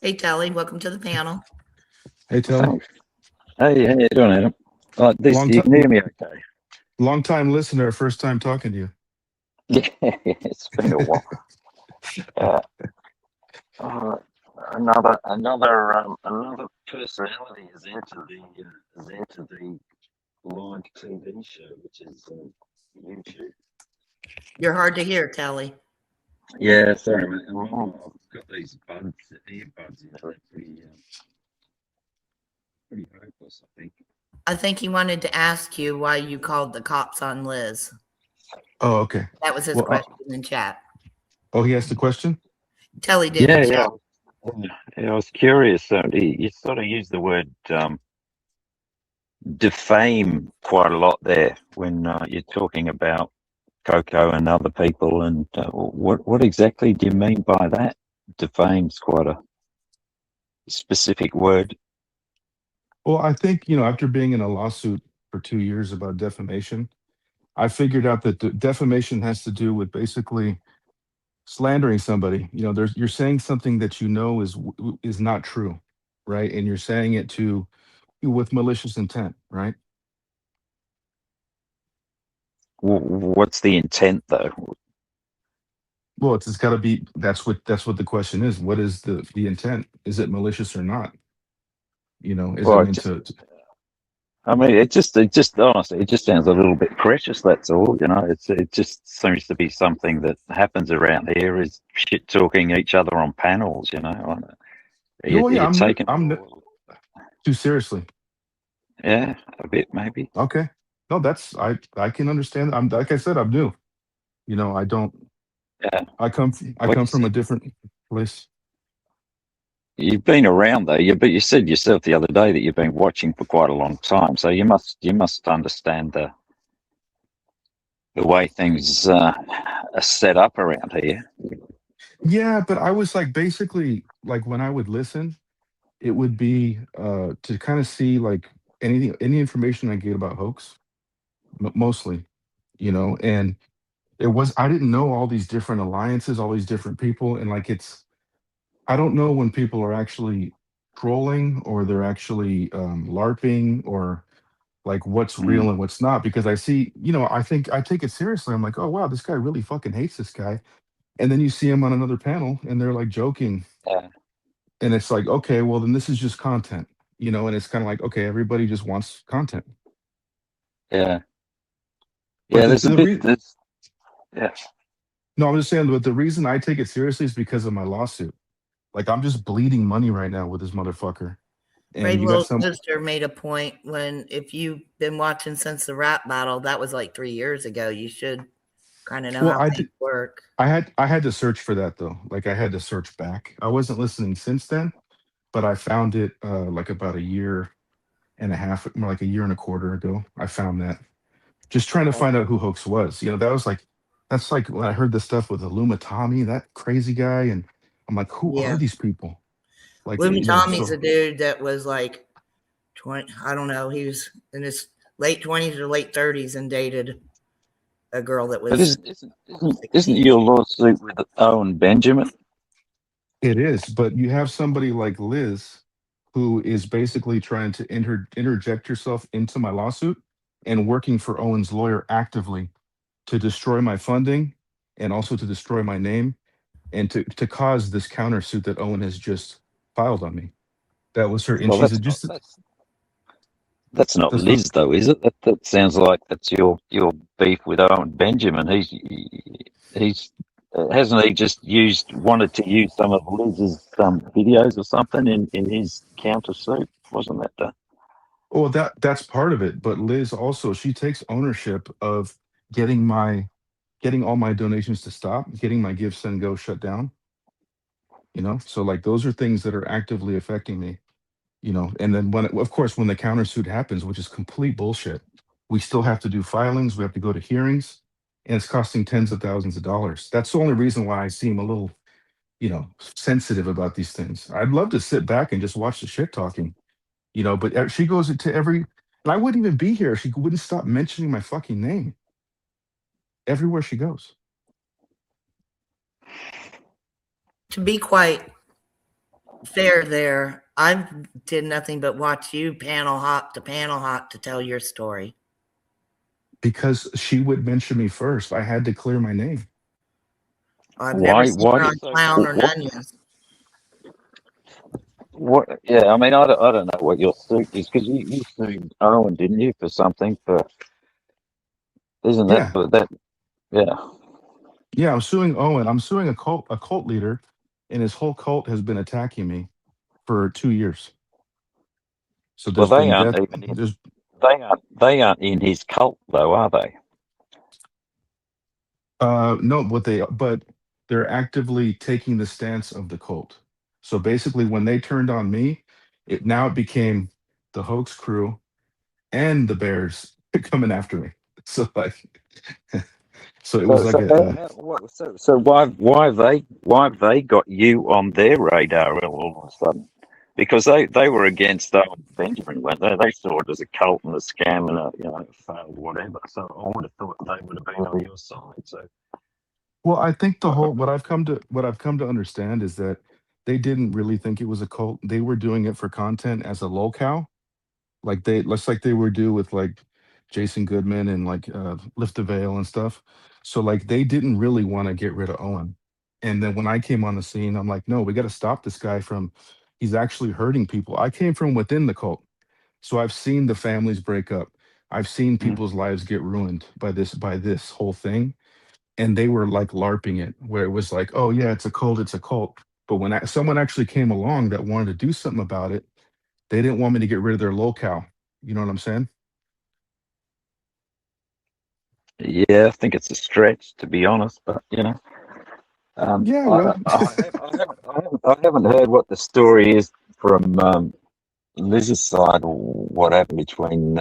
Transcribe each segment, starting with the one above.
Hey, Tele, welcome to the panel. Hey, Tele. Thanks. Hey, how you doing, Adam? This Long you time, can hear me okay? long time listener. First time talking to Yeah, it's been a while. Uh, uh, another personality has entered the live TV show, which is YouTube. You're hard to hear, Tele. Yeah, sorry, mate. I've got these earbuds. They're pretty hopeless, I think. I think he wanted to ask you why you called the cops on Liz. Oh, okay. That was his Well, question in chat. he asked the question. Tele did in Yeah, chat. yeah. I was curious. You sort of used the word defame quite a lot there when you're talking about Coco and other people. And what exactly do you mean by that? Defame's quite a specific word. Well, I think after being in a lawsuit for 2 years about defamation, I figured out that defamation has to do with basically slandering somebody. You're saying something that is not true, right? And you're saying it to with malicious intent, right? What's the intent, though? Well, it's got to be. That's what the question is. What is the intent? Is it malicious or not? Is it Well, meant to? I mean, it just honestly, it just sounds a little bit precious. That's all, it just seems to be something that happens around here is shit talking each other on panels. Oh yeah, You're taking it all, too seriously. yeah, a bit maybe. Okay. No, I can understand. I'm like I said, I'm new. I don't. Yeah. Well, I come from a different place. you've been around though. But you said yourself the other day that you've been watching for quite a long time, so you must understand the way things are set up around here. Yeah, but I was like basically like when I would listen, it would be to kind of see like any information I get about hoax, mostly, and I didn't know all these different alliances, all these different people, and like I don't know when people are actually trolling or they're actually LARPing or like what's Mm, real and what's not because I see, I think I take it seriously. I'm like, oh wow, this guy really fucking hates this guy. And then you see him on another panel and they're like joking. yeah, And it's like, okay, well then this is just content, and it's kind of like, okay, everybody just wants content. yeah, But yeah. There's a bit. There's yeah. no, I'm just saying, but the reason I take it seriously is because of my lawsuit. Like I'm just bleeding money right now with this motherfucker. And Brave you got Little some. Sister made a point when, if you've been watching since the rap battle, that was like 3 years ago. You should kind of know Well, how things work. I had to search for that though. Like I had to search back. I wasn't listening since then, but I found it like about a year and a half, more like a year and a quarter ago. I found that just trying to find out who Hoax was. That's like when I heard this stuff with Illuma Tommy, that crazy guy, and I'm like, who are Yeah. these people? Like, Louis Tommy's so a dude that was like 20, I don't know, he was in his late 20s or late 30s and dated a girl that But was isn't 16. your lawsuit with Owen Benjamin? it is, but you have somebody like Liz who is basically trying to interject herself into my lawsuit and working for Owen's lawyer actively to destroy my funding and also to destroy my name and to cause this countersuit that Owen has just filed on me. That was her, and Well, she's that's not just that's not that's not. Liz though, is it? That sounds like that's your beef with Owen Benjamin. He's hasn't he just wanted to use some of Liz's videos or something in his countersuit? Wasn't that the Well, that's part of it, but Liz also she takes ownership of getting my getting all my donations to stop, getting my Give Send Go shut down. So like those are things that are actively affecting me. And then of course, when the countersuit happens, which is complete bullshit, we still have to do filings, we have to go to hearings, and it's costing tens of thousands of dollars. That's the only reason why I seem a little, sensitive about these things. I'd love to sit back and just watch the shit talking, but she goes into every, and I wouldn't even be here. She wouldn't stop mentioning my fucking name everywhere she goes. To be quite fair there. I did nothing but watch you panel hop to tell your story. Because she would mention me first. I had to clear my name. I've never seen Why her do on you say Clown or what? Nunions. What? Yeah, I mean, I don't know what your suit is because you sued Owen, didn't you, for something? For isn't that Yeah. for that? Yeah. Yeah, I'm suing Owen. I'm suing a cult leader, and his whole cult has been attacking me for 2 years. So Well, there's they been aren't death. even in. There's They aren't in his cult though, are they? no, but they're actively taking the stance of the cult. So basically, when they turned on me, it became the hoax crew and the Bears coming after me. So like, so it was So like so how what so why have they got you on their radar all of a sudden? Because they were against Owen Benjamin, weren't they? They saw it as a cult and a scam and a failed whatever. So I would have thought they would have been on your side. So well, I think the uh, whole what I've come to understand is that they didn't really think it was a cult. They were doing it for content as a lolcow, like they were do with like Jason Goodman and like Lift the Veil and stuff. So like they didn't really want to get rid of Owen. And then when I came on the scene, I'm like, no, we got to stop this guy from. He's actually hurting people. I came from within the cult, so I've seen the families break up. I've seen mm, people's lives get ruined by this whole thing, and they were like larping it, where it was like, oh yeah, it's a cult, it's a cult. But when someone actually came along that wanted to do something about it, they didn't want me to get rid of their locale. You know what I'm saying? yeah, I think it's a stretch to be honest, but Yeah, I, well, I, I haven't heard what the story is from Liz's side or whatever between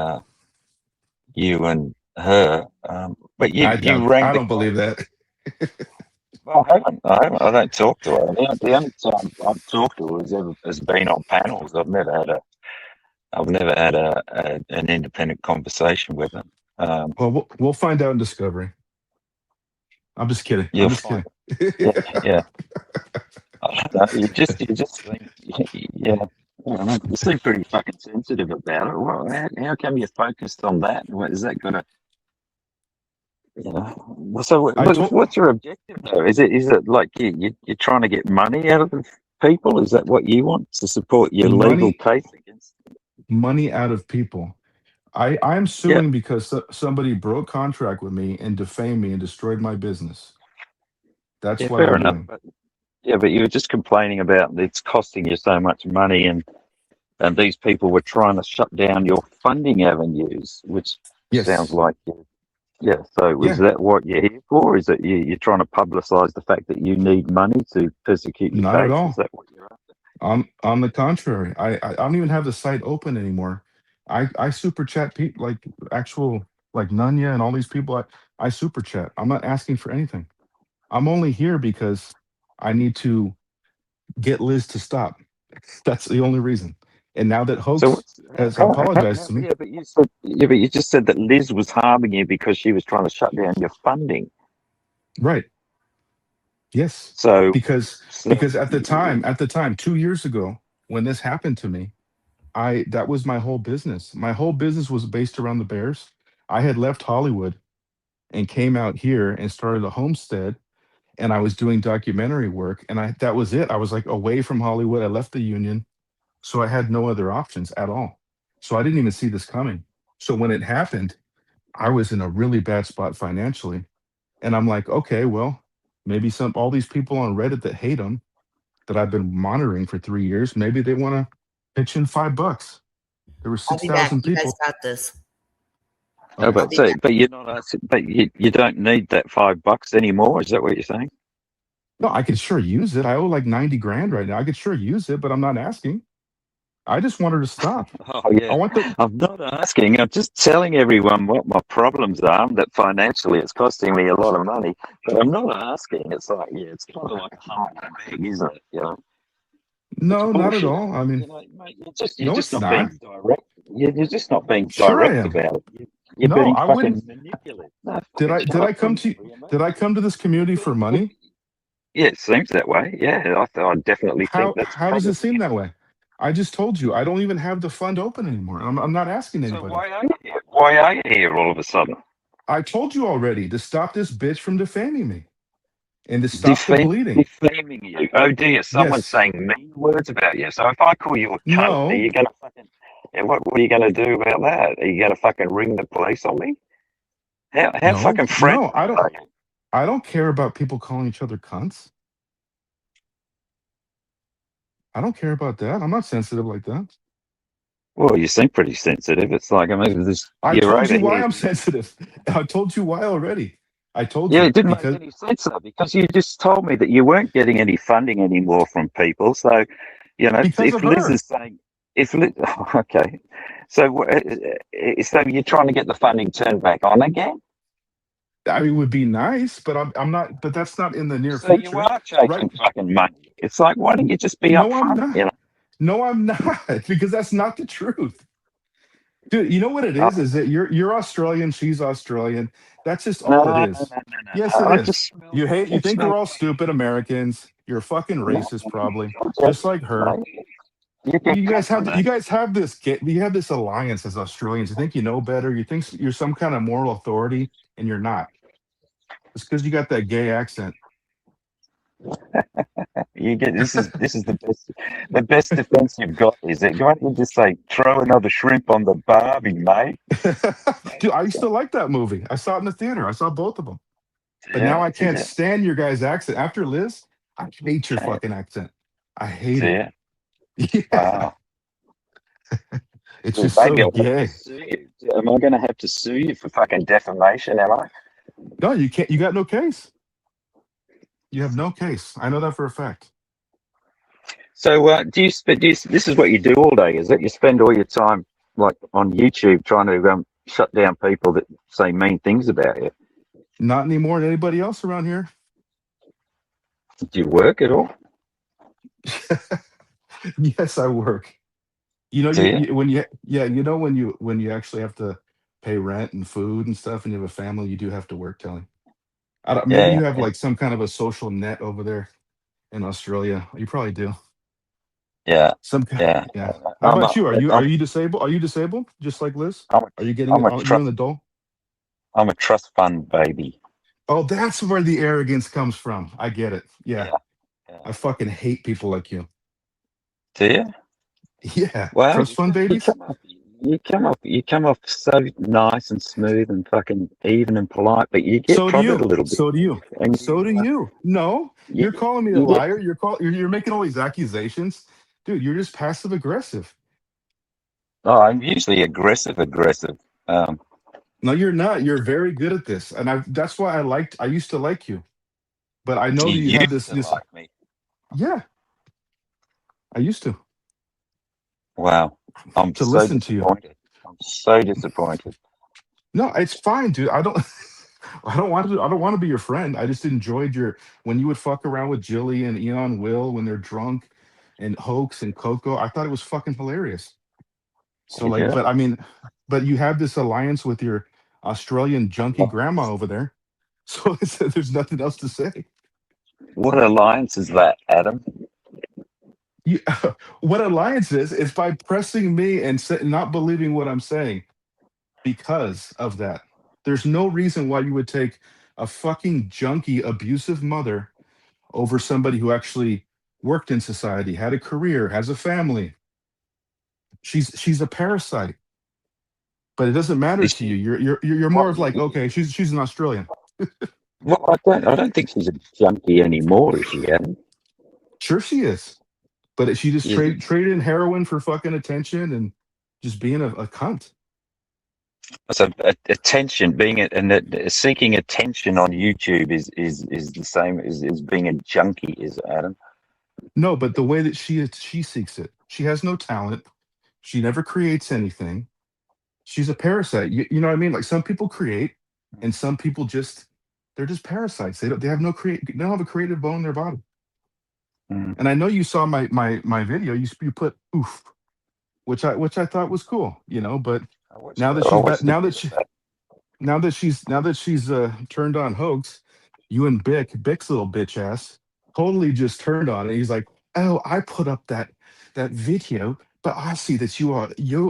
you and her. But you I you doubt. rang I the don't cop. believe that. Well, I haven't. I don't talk to her. The only time I've talked to her has been on panels. I've never had an independent conversation with her. Well, we'll find out in Discovery. I'm just kidding. I'm You'll just find, kidding. yeah, yeah. I don't know. You just seem, yeah. I don't know. You seem pretty fucking sensitive about it. Well, how come you're focused on that? What, is that gonna, Well, so I told what's your objective though? Is it like you're trying to get money out of the people? Is that what you want to support your legal money case against? money out of people. I'm Yeah, suing because somebody broke contract with me and defamed me and destroyed my business. That's yeah, what fair I'm enough. doing. But you were just complaining about it's costing you so much money, and these people were trying to shut down your funding avenues, which sounds Yes. like yeah. So is Yeah. that what you're here for? Is that you're trying to publicise the fact that you need money to persecute your Not at case? Is all. that what you're after? On the contrary, I don't even have the site open anymore. I super chat people like actual like Nunya and all these people. I super chat. I'm not asking for anything. I'm only here because I need to get Liz to stop. That's the only reason. And now that So Hoax what's has apologized to me, but you just said that Liz was harming you because she was trying to shut down your funding. right? Yes, So, because so at the time 2 years ago when this happened to me, I that was my whole business. My whole business was based around the Bears. I had left Hollywood and came out here and started a homestead, and I was doing documentary work, and I that was it. I was like away from Hollywood. I left the union, so I had no other options at all. So I didn't even see this coming. So when it happened, I was in a really bad spot financially, and I'm like, okay, well, maybe some all these people on Reddit that hate him that I've been monitoring for 3 years, maybe they want to pitch in $5. There were I'll six be back. thousand You guys people. got this. no, Okay. I'll but be so back. but you're not asking, but you don't need that $5 anymore. Is that what you're saying? No, I could sure use it. I owe like 90 grand right now. I could sure use it, but I'm not asking. I just want her to stop. Oh yeah, I want the I'm not asking. I'm just telling everyone what my problems are. That financially it's costing me a lot of money, but I'm not asking. It's like it's kind of like a humble beg, isn't it? It's no, not at bullshit. all. I mean, Mate, you're no, just it's not not. being direct. You're just not being Sure I direct am. about it. You're No, being I fucking wouldn't. manipulative. No, Did fucking I shut did I up for a come minute, to will you, mate? did I come to this community for You're being, money? Yeah, it seems that way. Yeah, I definitely think that's How does it probably seem it. that way? I just told you I don't even have the fund open anymore. I'm not asking So anybody. why are you here? Why are you here all of a sudden? I told you already to stop this bitch from defaming me and to stop the bleeding. Defaming you. Oh dear, someone's Yes. saying mean words about you. So if I call you a cunt, are No. you gonna fucking what are you gonna do about that? Are you gonna fucking ring the police on me? How No. fucking No. friendly are you? I don't care about people calling each other cunts. I don't care about that. I'm not sensitive like that. Well, you seem pretty sensitive. It's like I mean, this I you're told over you why here. I'm sensitive. I told you why already. I told Yeah, you it didn't make because any sense though, because you just told me that you weren't getting any funding anymore from people. So, because of if Liz her. is saying, if Liz, okay, so so you're trying to get the funding turned back on again. I mean, it would be nice, but I'm not. But that's not in the near So you future, are right? chasing fucking money. It's like, why don't you just be No, I'm upfront? not. No, I'm not, because that's not the truth. Dude, you know what it Oh, is that you're Australian, she's Australian. That's just no, all it no, no, is. no, no, Yes, no. it I just is. smell. You I think we're smell all fucking. stupid Americans. You're fucking No, racist, probably, just, just like her. mate, you can come for You me. guys have you have this alliance as Australians. You think you know better. You think you're some kind of moral authority, and you're not. It's because you got that gay accent. You get this is the best defense you've got. Is it? Why don't you just say throw another shrimp on the barbie, mate? Dude, I used to like that movie. I saw it in the theater. I saw both of them. But now Yeah, I can't yeah, stand your guys' accent. After Liz, I hate your yeah, fucking accent. I hate it. yeah. Yeah. Wow. It's Well, just so maybe I'll have to gay. sue you. Am I going to have to sue you for fucking defamation? Am I? No, you can't. You got no case. You have no case. I know that for a fact. So, do you spend? This is what you do all day, is it? You spend all your time like on YouTube trying to shut down people that say mean things about you. Not any more than anybody else around here. Do you work at all? Yes, I work. You know, Do you? when you yeah, you know when you actually have to pay rent and food and stuff, and you have a family, you do have to work, Telly. I don't, maybe Yeah, you have yeah, like some kind of a social net over there in Australia. You probably do. yeah, Some kind, yeah. yeah. How I'm about a, you? I'm, Are you disabled? Are you disabled? Just like Liz? I'm a, Are you getting I'm it? a You and trust, the doll? I'm a trust fund baby. Oh, that's where the arrogance comes from. I get it. Yeah. Yeah, yeah. I fucking hate people like you. Do you? Yeah. Well, Trust fund babies? you come off so nice and smooth and fucking even and polite, but you get So do prodded a you. little bit, So do you. and So do you. No, you you're get, calling me a you get. liar. You're making all these accusations. Dude, you're just passive aggressive. Oh, I'm usually aggressive. Um, No, you're not. You're very good at this. And that's why I used to like you. But I know you that you have used to this like me. yeah, I used to Wow, I'm so listen to you. disappointed. I'm so disappointed. No, it's fine, dude. I don't I don't want to be your friend. I just enjoyed your when you would fuck around with Jilly and Eon Will when they're drunk and Hoax and Coco. I thought it was fucking hilarious. So like, Yeah. but I mean, but you have this alliance with your Australian junkie grandma over there. So there's nothing else to say. What alliance is that, Adam? You, what alliance is by pressing me and not believing what I'm saying because of that. There's no reason why you would take a fucking junkie, abusive mother over somebody who actually worked in society, had a career, has a family. She's a parasite, but it doesn't matter Is to you. she? You're more What? of like, okay, she's an Australian. Well, I don't think she's a junkie anymore, is she, Adam? Sure, she is, but she just You think? traded in heroin for fucking attention and just being a cunt. So attention, seeking attention on YouTube is the same as being a junkie, is Adam? No, but the way that she seeks it, she has no talent. She never creates anything. She's a parasite. You know what I mean? Like some people create, and some people they're just parasites. They have no they don't have a creative bone in their body. Mm. And I know you saw my video. You put oof, which I thought was cool, you know. But now that I she's back, watched a bit of that. now that she's turned on Hoax, you and Bic's little bitch ass. totally just turned on it. He's like, "Oh, I put up that video, but I see that you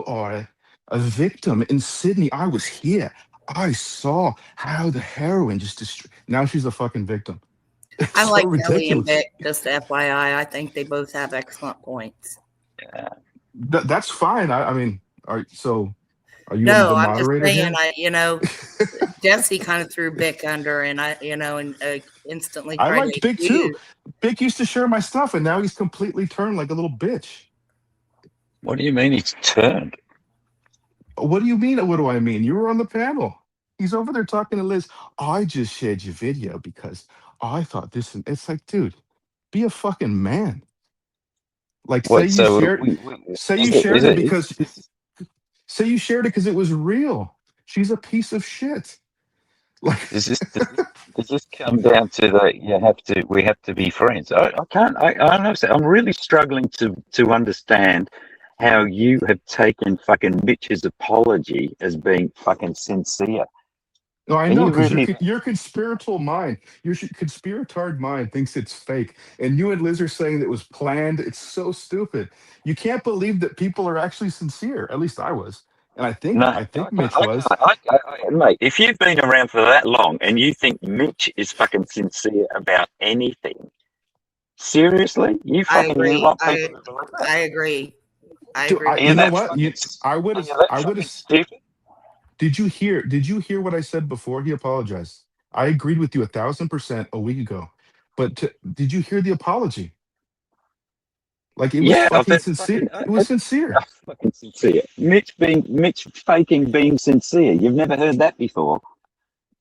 are a victim in Sydney. I was here. I saw how the heroin just destroyed." Now she's a fucking victim. It's I so like Nelly and ridiculous. Vic, just FYI. I think they both have excellent points. Yeah. That's fine. I mean, are you No, the I'm just moderator saying, here? Jesse kind of threw Vic under, and and instantly I tried to liked Big too. accuse. Big used to share my stuff, and now he's completely turned like a little bitch. What do you mean he's turned? What do you mean? What do I mean? You were on the panel. He's over there talking to Liz. I just shared your video because I thought this. And it's like, dude, be a fucking man. Like, What? So say is you it? Is shared it it? because, say you shared it because it was real. She's a piece of shit. Like, Does this come down to that we have to be friends? I can't. I understand. I'm really struggling to understand how you have taken fucking Mitch's apology as being fucking sincere. no, I Can know you because really? your conspiratorial mind, your conspiratard mind thinks it's fake, and you and Liz are saying that it was planned. It's so stupid. You can't believe that people are actually sincere. At least I was, and No, I I think can't. Mitch was. Mate, if you've been around for that long and you think Mitch is fucking sincere about anything, seriously, I you agree. want people to believe that? I agree. I Do agree I? with Are you You know that what? fucking? Are you that I would fucking have. stupid? Did you hear? Did you hear what I said before he apologized? I agreed with you 1,000% a week ago, but did you hear the apology? Like it was Yeah, fucking but sincere. fucking, It was sincere. fucking sincere. Mitch faking being sincere. You've never heard that before,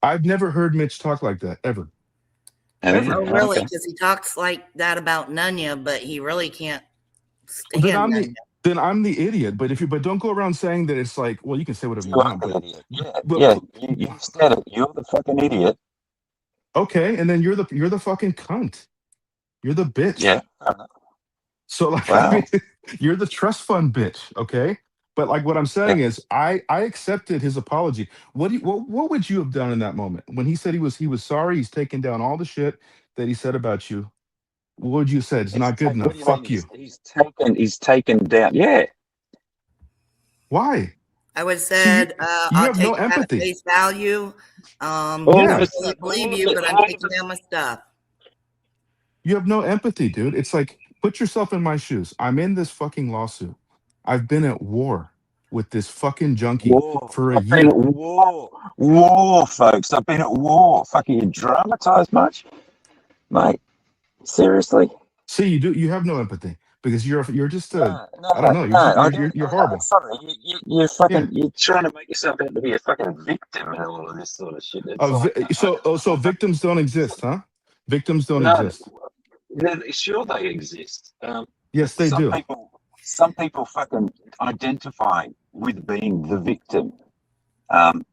I've never heard Mitch talk like that ever, have you? ever. Oh, really? Okay. Because he talks like that about Nunya, but he really can't Then stand I'm Nunya. the idiot. But but don't go around saying that it's like, well, you can say whatever you You are want, the idiot. Yeah, but yeah. You said it. You're the fucking idiot. okay, and then you're the fucking cunt. You're the bitch. Yeah. So like, I Wow. mean, you're the trust fund bitch, okay? But like, what I'm Yeah. saying is, I accepted his apology. What would you have done in that moment when he said he was sorry? He's taken down all the shit that he said about you. What would you said? It's not good What enough. do you mean? Fuck you. He's taken down. Yeah. Why? I would have See, said, you I'll have no take that at empathy. face value. All I of a Yeah, really sudden, believe you, but I'm all of taking a down my stuff. you have no empathy, dude. It's like put yourself in my shoes. I'm in this fucking lawsuit. I've been at war with this fucking junkie war. for a I've been at year. war. War, folks. I've been at war. Fucking you dramatized much, mate? Seriously? See, you have no empathy because you're just a No, I don't know. no. I don't. You're horrible. Sorry, Yeah. you're trying to make yourself out to be a fucking victim and all of this sort of shit. It's like, So victims don't exist, huh? Victims don't no, exist. sure they exist. Yes, they Some do. people fucking identify with being the victim, um,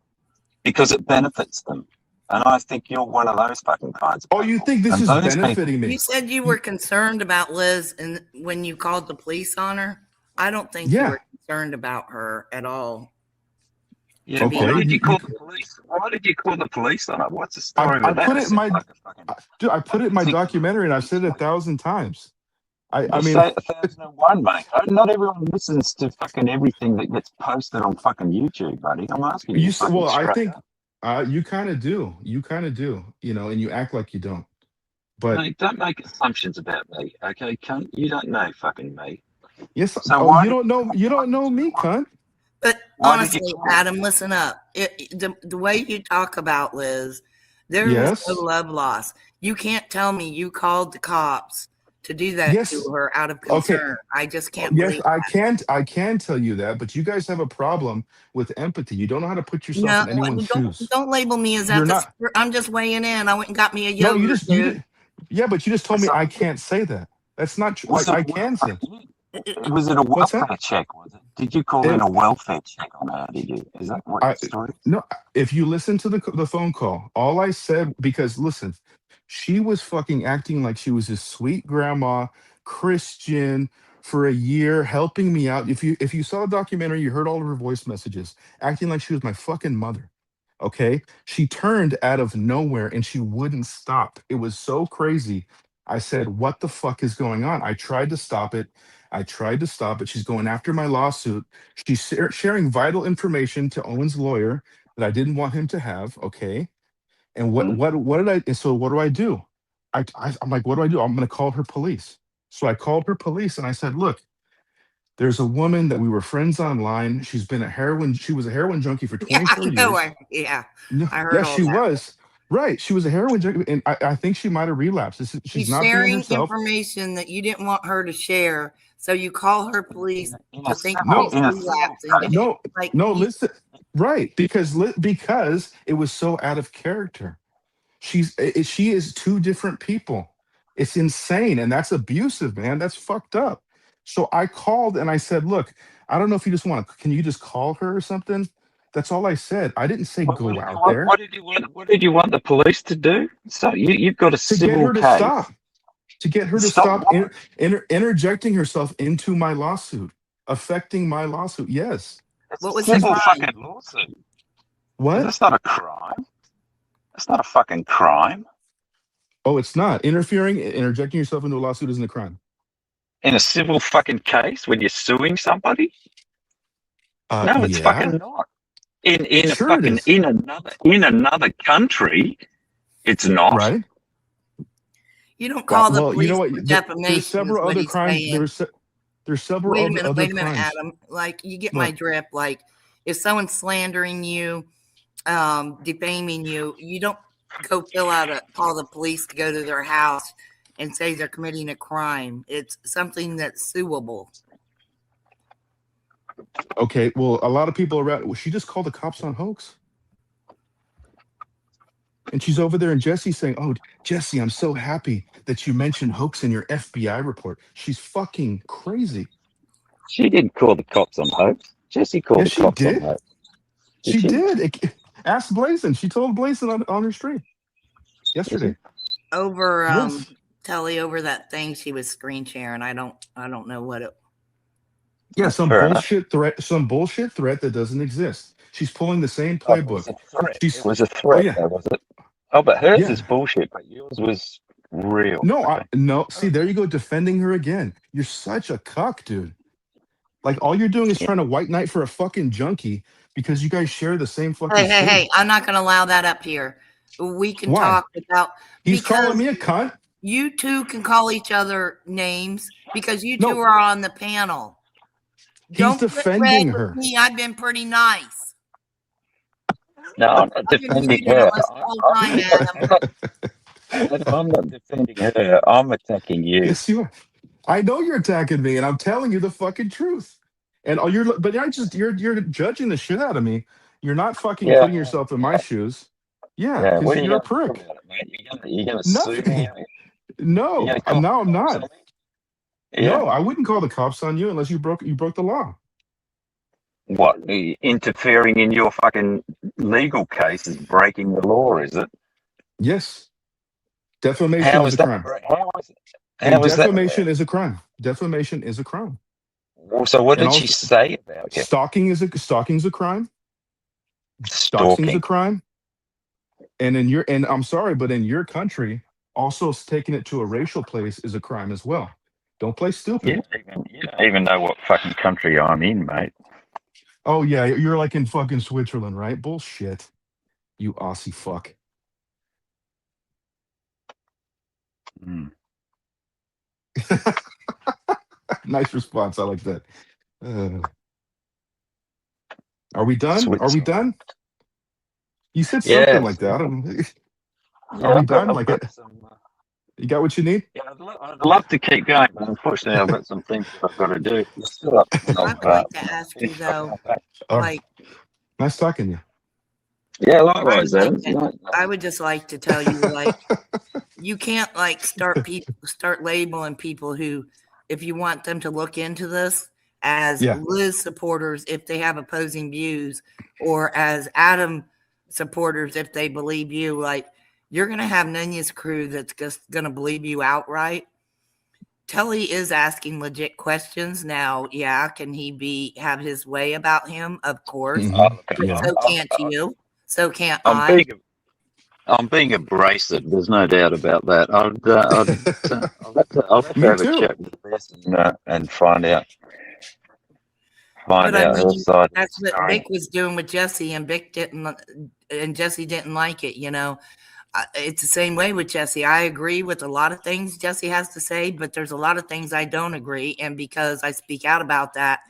because it benefits them. And I think you're one of those fucking kinds of Oh, you people. think this And is those people, benefiting You me? said you were concerned about Liz and when you called the police on her. I don't think you Yeah. were concerned about her at all. yeah, To be why Okay. did honest. you call the police? Why did you call the police on it? What's the I story I with that? put It it in seems my like a fucking dude, I put it in my particularly documentary and I've said it a persuasive. thousand times. I You mean, say 1,001, mate. Not everyone listens to fucking everything that gets posted on fucking YouTube, buddy. I'm asking you fucking well, I straight think up. you kind of do. You kind of do, and you act like you don't. But Mate, don't make assumptions about me, okay, cunt? You don't know fucking me. yes, So oh, you don't know me, cunt. But why did you honestly, call it? Adam, listen up. The way you talk about Liz, there was no Yes. love lost. You can't tell me you called the cops to do that to Yes. her out of Okay. concern. I just can't Yes, believe that. I can tell you that, but you guys have a problem with empathy. You don't know how to put yourself No, in anyone's shoes. don't label me as that. You're not. I'm just weighing in. I went and got me a No, yogurt, you dude. did. Yeah, but you just told me So, I can't say that. That's not true. was it a I can welfare? say. Was it a What's that? welfare check? Was it? Did you call in It, a welfare check on her? Did you? Is that what I the story is? no. If you listen to the phone call, all I said because listen, she was fucking acting like she was this sweet grandma, Christian for a year, helping me out. If you saw the documentary, you heard all of her voice messages, acting like she was my fucking mother. Okay, she turned out of nowhere and she wouldn't stop. It was so crazy. I said, what the fuck is going on? I tried to stop it. She's going after my lawsuit. She's sharing vital information to Owen's lawyer that I didn't want him to have. Okay. And what did I, so what do I do? I'm like, what do I do? I'm going to call her police. So I called her police and I said, look, there's a woman that we were friends online. She was a heroin junkie for 24 I know years. her. Yeah. No, I heard yeah, all she that. was. Right. She was a heroin junkie. And I think she might have relapsed. She's She's not being sharing herself. information that you didn't want her to share. So you call her police to think No, she's relapsing. no, Like no, you, listen. Right. Because it was so out of character. She is two different people. It's insane. And that's abusive, man. That's fucked up. So I called and I said, look, I don't know if you just can you just call her or something? That's all I said. I didn't say go out there. What did you want? What did you want the police to do? So you've got a To get civil her to case. stop. To get her to Stop stop what? interjecting herself into my lawsuit, affecting my lawsuit. Yes. It's what a was the civil crime? fucking lawsuit. What? That's not a crime. That's not a fucking crime. Oh, it's not. Interjecting yourself into a lawsuit isn't a crime. In a civil fucking case when you're suing somebody? No, it's Yeah. fucking not. In Sure a fucking in another country, it's not. Right. You don't call the Well, police you know what? for defamation. There's several other crimes. There's several Wait a other minute, crimes. Adam. Like you get What? my drift. Like if someone's slandering you, defaming you, you don't go call the police to go to their house and say they're committing a crime. It's something that's suable. Okay, well, a lot of people around. Well, she just called the cops on hoax, and she's over there, and Jesse's saying, "Oh, Jesse, I'm so happy that you mentioned hoax in your FBI report." She's fucking crazy. She didn't call the cops on hoax. Jesse called the cops on hoax. She did. Ask Blazin. She told Blazin on her stream yesterday. Over Yes. Tele over that thing she was screen sharing. I don't know what it. Yeah, some Fair bullshit threat that doesn't exist. She's pulling the same Oh, playbook. it was a threat, yeah. though, was it? Oh, but hers Yeah. is bullshit, but yours was real. No. See, there you go, defending her again. You're such a cuck, dude. Like all you're doing is trying to white knight for a fucking junkie because you guys share the same fucking. Hey! I'm not going to allow that up here. We can Why? talk about. He's calling me a cunt. You two can call each other names because you two No. are on the panel. He's defending her. Me. I've been pretty nice. No, I'm not defending her. I'm not defending her. I'm attacking you. Yes, you are. I know you're attacking me, and I'm telling you the fucking truth. And you're judging the shit out of me. You're not fucking putting yourself in my shoes. Yeah, because you're a prick. You're gonna sue me? No, I'm not. Yeah. No, I wouldn't call the cops on you unless you broke the law. What, interfering in your fucking legal case is breaking the law, is it? Yes. Defamation is a crime. Defamation is a crime. Defamation is a crime. Well, so what did she say about it? Stalking's a crime. Stalking's a crime. And I'm sorry, but in your country, also taking it to a racial place is a crime as well. Don't play stupid. You don't even know what fucking country I'm in, mate. Oh yeah, you're like in fucking Switzerland, right? Bullshit. You Aussie fuck. Nice response. I like that. Are we done? Are we done? You said something like that. I don't know. Are we done? You got what you need? Yeah, I'd love to keep going, but unfortunately, I've got some things I've got to do. I would like to ask you though, like, nice talking to you. Yeah, likewise, Adam. I would just like to tell you, like, you can't like start labeling people who, if you want them to look into this as Liz supporters if they have opposing views, or as Adam supporters if they believe you, like, you're going to have Nunez's crew that's just going to believe you outright. Tele is asking legit questions now. Yeah, can he have his way about him? Of course. Mm-hmm. So can't you? So can't I? I'm being abrasive. There's no doubt about that. I'll have to Me have a too. chat with Bess and find out But I her mean, side of the that's what story. Vic was doing with Jesse, and Jesse didn't like it. It's the same way with Jesse. I agree with a lot of things Jesse has to say, but there's a lot of things I don't agree, and because I speak out about that,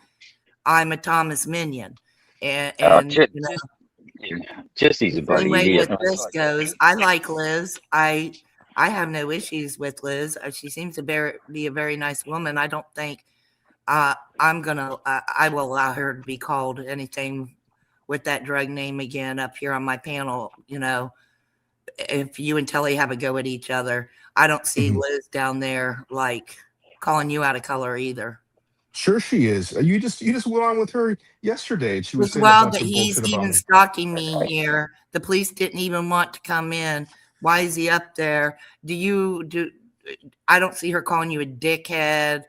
I'm a Thomas minion. And Jesse's a the same bloody way idiot. with this goes. I like Liz. I have no issues with Liz. She seems to be a very nice woman. I don't think I will allow her to be called anything with that drug name again up here on my panel. If you and Tele have a go at each other, I don't see Liz down there like calling you out of color either. Sure, she is. You just went on with her yesterday, and she was It's saying a wild bunch that of he's bullshit about even me. stalking me here. The police didn't even want to come in. Why is he up there? I don't see her calling you a dickhead.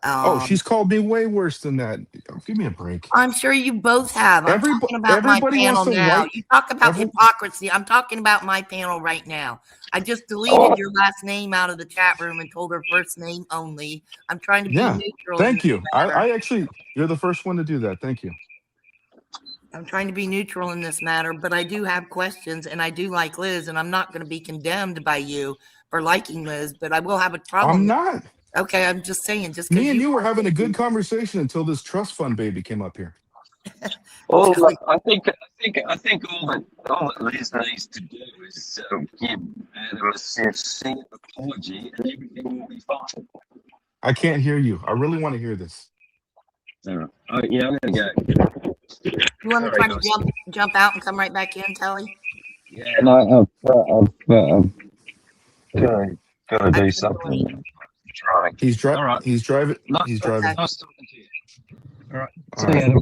Oh, she's called me way worse than that. Oh, give me a break. I'm sure you both have. I'm talking about my Everybody wants panel to now. wipe. You talk about hypocrisy. I'm talking about my panel right now. I just deleted your last name out of the chat room and told her first name only. I'm trying to be Yeah, neutral. thank you. I actually, you're the first one to do that. Thank you. I'm trying to be neutral in this matter, but I do have questions, and I do like Liz, and I'm not going to be condemned by you for liking Liz, but I will have a problem. I'm not. Okay, I'm just saying, just Me and you were having a good conversation until this trust fund baby came up here. Well, I think all that Liz needs to do is give Adam a sincere apology, and everything will be fine. I can't hear you. I really want to hear this. All right. Oh, yeah, I'm gonna go. You want to try to jump out and come right back in, Telly? Yeah, no, I've got to do something. He's driving. All right. He's driving. Nice, he's driving. Nice talking to you. All right. All right. Adam.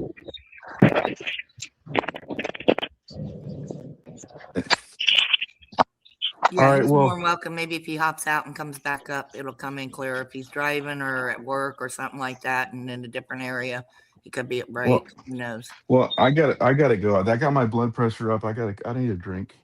Yeah, All right, he's well, more than welcome. Maybe if he hops out and comes back up, it'll come in clearer. If he's driving or at work or something like that and in a different area, he could be at break. Who knows? Well, I gotta go. That got my blood pressure up. I need a drink.